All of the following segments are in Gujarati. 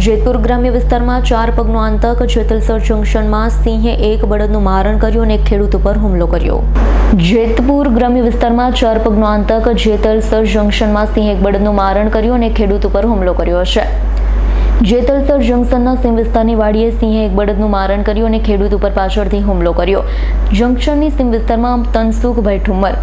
જેતપુર ગ્રામ્ય વિસ્તારમાં 4 પગનો આતંક. જેતલસર જંકશનમાં સિંહે એક બળદનું મારણ કર્યું અને એક ખેડૂત ઉપર હુમલો કર્યો. જેતપુર ગ્રામ્ય વિસ્તારમાં 4 પગનો આતંક. જેતલસર જંકશનમાં સિંહે એક બળદનું મારણ કર્યું અને ખેડૂત ઉપર હુમલો કર્યો છે. જેતલસર જંકશનના સિંહ વિસ્તારની વાડીએ સિંહે એક બળદનું મારણ કર્યું અને ખેડૂત ઉપર પાછળથી હુમલો કર્યો. જંકશનની સિંહ વિસ્તારમાં તનસુખભાઈ ઠુમ્મર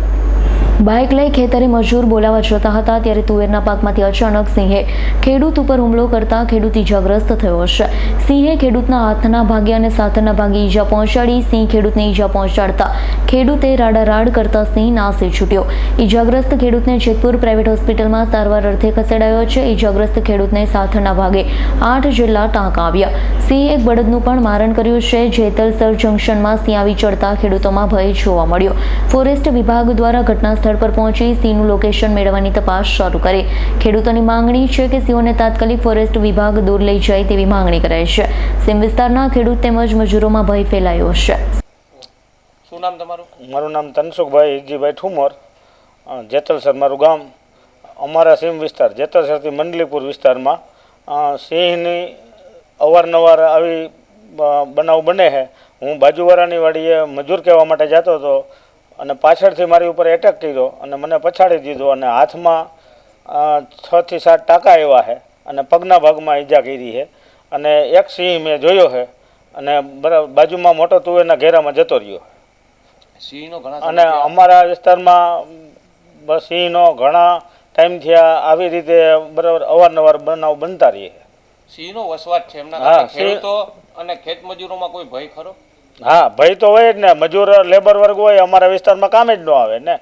બાઇક લઈ ખેતરે મજૂર બોલાવવા જતા હતા ત્યારે તુવેરના પાકમાંથી અચાનક સિંહે ખેડૂત ઉપર હુમલો કરતા ખેડૂત ઈજાગ્રસ્ત થયો છે. સિંહે ખેડૂતના હાથના ભાગે અને સાથના ભાગે ઈજા પહોંચાડી. સિંહ ખેડૂતને ઈજા પહોંચાડતા ખેડૂતે રાડારાડ કરતા સિંહ નાસી છૂટ્યો. ઈજાગ્રસ્ત ખેડૂતને જેતપુર પ્રાઇવેટ હોસ્પિટલમાં સારવાર અર્થે ખસેડાયો છે. ઈજાગ્રસ્ત ખેડૂતને સાથના ભાગે 8 જેટલા ટાંકા આવ્યા. સિંહે એક બળદનું પણ મારણ કર્યું છે. જેતલસર જંકશનમાં સિંહ આવી ચડતા ખેડૂતોમાં ભય જોવા મળ્યો. ફોરેસ્ટ વિભાગ દ્વારા ઘટના સ્થળ પર પહોંચી સિંહનું લોકેશન મેળવવાની તપાસ શરૂ કરી. ખેડૂતોની માંગણી છે કે સિંહોને તાત્કાલિક ફોરેસ્ટ વિભાગ દૂર લઈ જાય તેવી માંગણી કરાઈ છે. સિંહ વિસ્તારના ખેડૂત તેમજ મજૂરોમાં ભય ફેલાયો છે. શું નામ તમારું? મારું નામ તનસુખભાઈ હિરજીભાઈ ઠુમર. જેતલસર મારું ગામ. અમારા સિંહ વિસ્તાર જેતલસરથી મંડલીપુર વિસ્તારમાં સિંહની અવારનવાર આવી બનાવ બને છે. હું બાજુવાળાની વાડીએ મજૂર કહેવા માટે જતો હતો અને પાછળથી મારી ઉપર એટેક કર્યો અને મને પછાડી દીધો અને હાથમાં 6 થી 7 ટાંકા આવ્યા છે અને પગના ભાગમાં ઈજા કરી છે. અને એક સિંહ મેં જોયો છે અને બાજુમાં મોટો તુવેરના ઘેરામાં જતો રહ્યો. અને અમારા વિસ્તારમાં સિંહનો ઘણા ટાઈમ થયા આવી રીતે બરાબર અવારનવાર બનાવ બનતા રહીએ. સિંહનો વસવાટ છે એમના ખેડૂતો અને ખેત મજૂરોમાં કોઈ ભય ખરો? હા, ભય તો હોય જ ને. મજૂર લેબર વર્ગ હોય અમારા વિસ્તારમાં કામે જ ન આવે ને.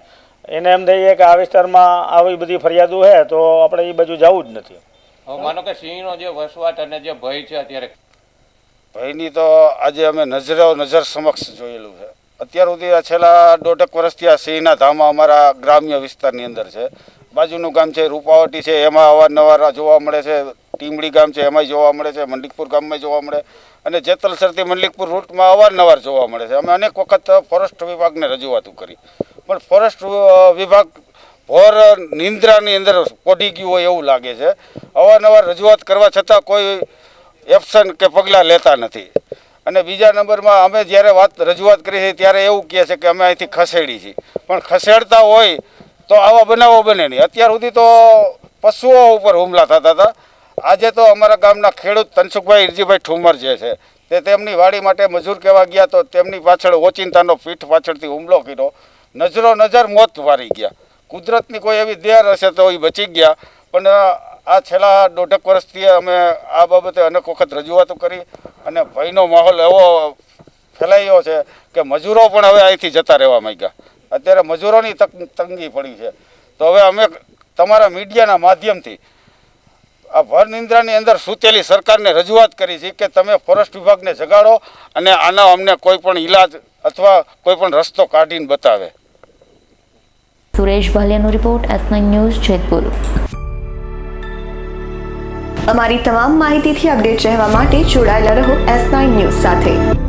એને એમ થઈએ કે આ વિસ્તારમાં આવી બધી ફરિયાદો છે તો આપણે એ બાજુ જવું જ નથી. હવે માનો કે સિંહનો જે વસવાટ અને જે ભય છે અત્યારે, ભયની તો આજે અમે નજર સમક્ષ જોયેલું છે. અત્યાર સુધી આ છેલ્લા 1.5 વર્ષથી આ સિંહના ધામા અમારા ગ્રામ્ય વિસ્તારની અંદર છે. બાજુનું ગામ છે રૂપાવટી છે, એમાં અવારનવાર જોવા મળે છે. ટીમડી ગામ છે એમાંય જોવા મળે છે. મંડલીકપુર ગામમાં જોવા મળે અને જેતલસરથી મંડલીકપુર રૂટમાં અવારનવાર જોવા મળે છે. અમે અનેક વખત ફોરેસ્ટ વિભાગને રજૂઆતો કરી પણ ફોરેસ્ટ વિભાગ ભોર નિંદ્રાની અંદર પોઢી ગયું હોય એવું લાગે છે. અવારનવાર રજૂઆત કરવા છતાં કોઈ એક્શન કે પગલાં લેતા નથી. અને બીજા નંબરમાં અમે જ્યારે રજૂઆત કરી છે ત્યારે એવું કહે છે કે અમે અહીંથી ખસેડી છીએ, પણ ખસેડતા હોય તો આવા બનાવો બને નહીં. અત્યાર સુધી તો પશુઓ ઉપર હુમલા થતા હતા. આજે તો અમારા ગામના ખેડૂત તનસુખભાઈ હિરજીભાઈ ઠુમર જે છે તે તેમની વાડી માટે મજૂર કહેવા ગયા તો તેમની પાછળ ઓચિંતાનો પીઠ પાછળથી હુમલો કર્યો. નજર મોત વારી ગયા. કુદરતની કોઈ એવી દેર હશે તો એ બચી ગયા. પણ આ છેલ્લા 1.5 વર્ષથી અમે આ બાબતે અનેક વખત રજૂઆતો કરી અને ભયનો માહોલ એવો ફેલાયો છે કે મજૂરો પણ હવે અહીંથી જતા રહેવા માંગ્યા. અત્યારે મજૂરોની તંગી પડી છે. તો હવે અમે તમારા મીડિયાના માધ્યમથી આ ભર નિંદ્રાની અંદર સૂતેલી સરકારને રજૂઆત કરી છે કે તમે ફોરેસ્ટ વિભાગને જગાડો અને આનો અમને કોઈ પણ ઈલાજ અથવા કોઈ પણ રસ્તો કાઢીને બતાવે. સુરેશ ભાલિયાનો રિપોર્ટ, S9 ન્યૂઝ, જેતપુર. અમારી તમામ માહિતીથી અપડેટ રહેવા માટે જોડાયેલા રહો S9 ન્યૂઝ સાથે.